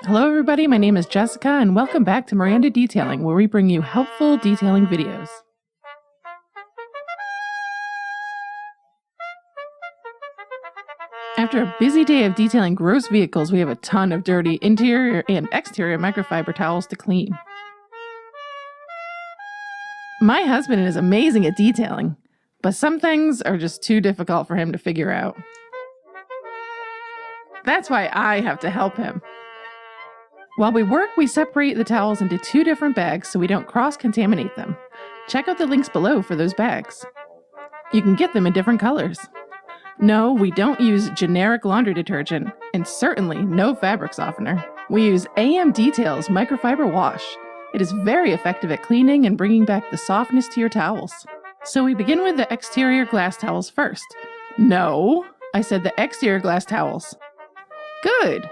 Hello everybody, my name is Jessica and welcome back to Miranda Detailing, where we bring you helpful detailing videos. After a busy day of detailing gross vehicles, we have a ton of dirty interior and exterior microfiber towels to clean. My husband is amazing at detailing, but some things are just too difficult for him to figure out. That's why I have to help him. While we work, we separate the towels into 2 different bags so we don't cross-contaminate them. Check out the links below for those bags. You can get them in different colors. No, we don't use generic laundry detergent, and certainly no fabric softener. We use Details Microfiber Wash. It is very effective at cleaning and bringing back the softness to your towels. So we begin with the exterior glass towels first. No, I said the exterior glass towels. Good.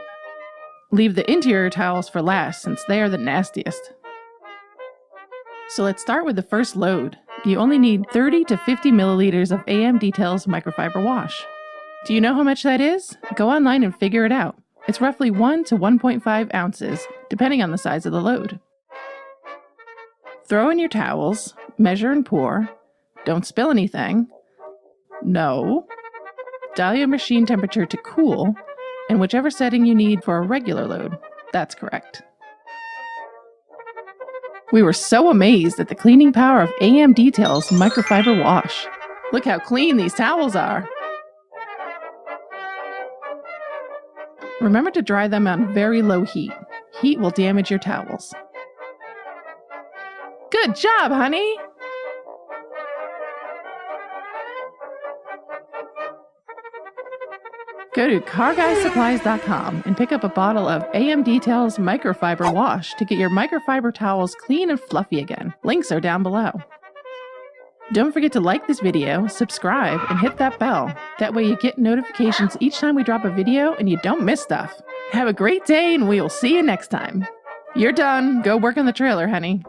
Leave the interior towels for last since they are the nastiest. So let's start with the first load. You only need 30 to 50 milliliters of Details Microfiber Wash. Do you know how much that is? Go online and figure it out. It's roughly 1 to 1.5 ounces, depending on the size of the load. Throw in your towels, measure and pour. Don't spill anything. No. Dial your machine temperature to cool, and whichever setting you need for a regular load. That's correct. We were so amazed at the cleaning power of Details Microfiber Wash. Look how clean these towels are. Remember to dry them on very low heat. Heat will damage your towels. Good job, honey! Go to carguysupplies.com and pick up a bottle of Details Microfiber Wash to get your microfiber towels clean and fluffy again. Links are down below. Don't forget to like this video, subscribe, and hit that bell. That way you get notifications each time we drop a video and you don't miss stuff. Have a great day and we will see you next time. You're done. Go work on the trailer, honey.